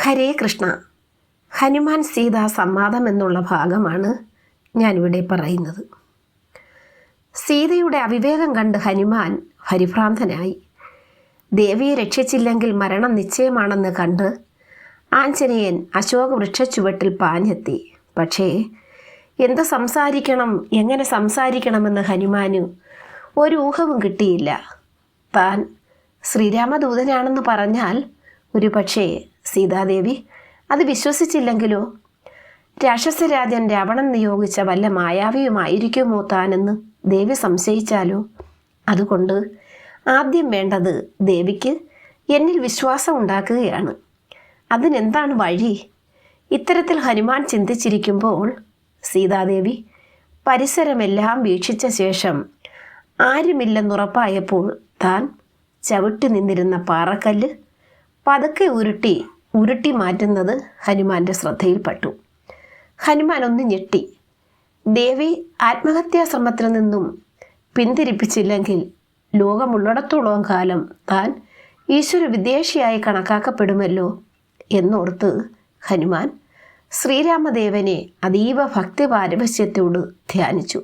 ഹരേ കൃഷ്ണ. ഹനുമാൻ സീതാ സംവാദം എന്നുള്ള ഭാഗമാണ് ഞാനിവിടെ പറയുന്നത്. സീതയുടെ അവിവേകം കണ്ട് ഹനുമാൻ പരിഭ്രാന്തനായി. ദേവിയെ രക്ഷിച്ചില്ലെങ്കിൽ മരണം നിശ്ചയമാണെന്ന് കണ്ട് ആഞ്ജനേയൻ അശോക വൃക്ഷച്ചുവട്ടിൽ പാഞ്ഞെത്തി. പക്ഷേ എന്ത് സംസാരിക്കണം, എങ്ങനെ സംസാരിക്കണമെന്ന് ഹനുമാന് ഒരു ഊഹവും കിട്ടിയില്ല. താൻ ശ്രീരാമദൂതനാണെന്ന് പറഞ്ഞാൽ ഒരു പക്ഷേ സീതാദേവി അത് വിശ്വസിച്ചില്ലെങ്കിലോ? രാക്ഷസരാജൻ രാവണൻ നിയോഗിച്ച വല്ല മായാവിയുമായിരിക്കുമോ താനെന്ന് ദേവി സംശയിച്ചാലോ? അതുകൊണ്ട് ആദ്യം വേണ്ടത് ദേവിക്ക് എന്നിൽ വിശ്വാസം ഉണ്ടാക്കുകയാണ്. അതിനെന്താണ് വഴി? ഇത്തരത്തിൽ ഹനുമാൻ ചിന്തിച്ചിരിക്കുമ്പോൾ സീതാദേവി പരിസരമെല്ലാം വീക്ഷിച്ച ശേഷം ആരുമില്ലെന്നുറപ്പായപ്പോൾ താൻ ചവിട്ടി നിന്നിരുന്ന പാറക്കല്ല് പതുക്കെ ഉരുട്ടി മാറ്റുന്നത് ഹനുമാന്റെ ശ്രദ്ധയിൽപ്പെട്ടു. ഹനുമാൻ ഒന്ന് ഞെട്ടി. ദേവി ആത്മഹത്യാശ്രമത്തിൽ നിന്നും പിന്തിരിപ്പിച്ചില്ലെങ്കിൽ ലോകമുള്ളിടത്തോളം കാലം താൻ ഈശ്വര വിദ്വേഷിയായി കണക്കാക്കപ്പെടുമല്ലോ എന്നോർത്ത് ഹനുമാൻ ശ്രീരാമദേവനെ അതീവ ഭക്തി പാരവശ്യത്തോട് ധ്യാനിച്ചു.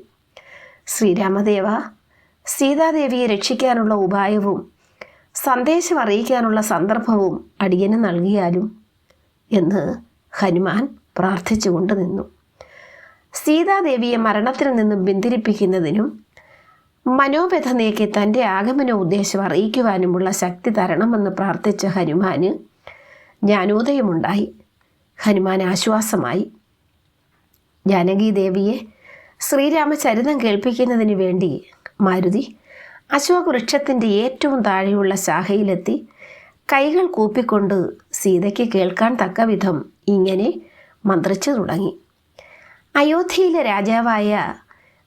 ശ്രീരാമദേവ, സീതാദേവിയെ രക്ഷിക്കാനുള്ള ഉപായവും സന്ദേശം അറിയിക്കാനുള്ള സന്ദർഭവും അടിയന് നൽകിയാലും എന്ന് ഹനുമാൻ പ്രാർത്ഥിച്ചുകൊണ്ട് നിന്നു. സീതാദേവിയെ മരണത്തിൽ നിന്നും പിന്തിരിപ്പിക്കുന്നതിനും മനോവ്യഥ നീക്കി തൻ്റെ ആഗമന ഉദ്ദേശം അറിയിക്കുവാനുമുള്ള ശക്തി തരണമെന്ന് പ്രാർത്ഥിച്ച ഹനുമാന് ജ്ഞാനോദയമുണ്ടായി. ഹനുമാൻ ആശ്വാസമായി. ജാനകീദേവിയെ ശ്രീരാമചരിതം കേൾപ്പിക്കുന്നതിന് വേണ്ടി മാരുതി അശോക വൃക്ഷത്തിൻ്റെ ഏറ്റവും താഴെയുള്ള ശാഖയിലെത്തി കൈകൾ കൂപ്പിക്കൊണ്ട് സീതയ്ക്ക് കേൾക്കാൻ തക്ക വിധം ഇങ്ങനെ മന്ത്രിച്ചു തുടങ്ങി. അയോധ്യയിലെ രാജാവായ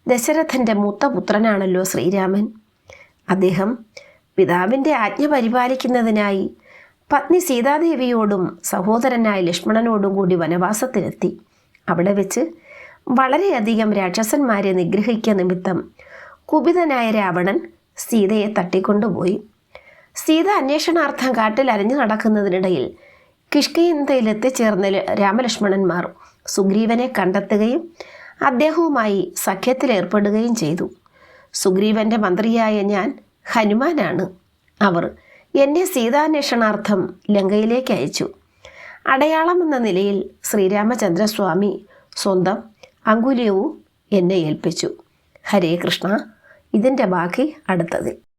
ദശരഥൻ്റെ മൂത്ത പുത്രനാണല്ലോ ശ്രീരാമൻ. അദ്ദേഹം പിതാവിൻ്റെ ആജ്ഞ പരിപാലിക്കുന്നതിനായി പത്നി സീതാദേവിയോടും സഹോദരനായ ലക്ഷ്മണനോടും കൂടി വനവാസത്തിലെത്തി. അവിടെ വെച്ച് വളരെയധികം രാക്ഷസന്മാരെ നിഗ്രഹിക്കുക നിമിത്തം കുപിതനായ രാവണൻ സീതയെ തട്ടിക്കൊണ്ടുപോയി. സീത അന്വേഷണാർത്ഥം കാട്ടിൽ അലഞ്ഞു നടക്കുന്നതിനിടയിൽ കിഷ്കിന്ധയിൽ എത്തിച്ചേർന്ന രാമലക്ഷ്മണന്മാർ സുഗ്രീവനെ കണ്ടെത്തുകയും അദ്ദേഹവുമായി സഖ്യത്തിലേർപ്പെടുകയും ചെയ്തു. സുഗ്രീവന്റെ മന്ത്രിയായ ഞാൻ ഹനുമാനാണ്. അവർ എന്നെ സീതാന്വേഷണാർത്ഥം ലങ്കയിലേക്ക് അയച്ചു. അടയാളം എന്ന നിലയിൽ ശ്രീരാമചന്ദ്രസ്വാമി സ്വന്തം അങ്കുല്യവും എന്നെ ഏൽപ്പിച്ചു. ഹരേ കൃഷ്ണ. ഇതിൻ്റെ ബാക്കി അടുത്തതിൽ.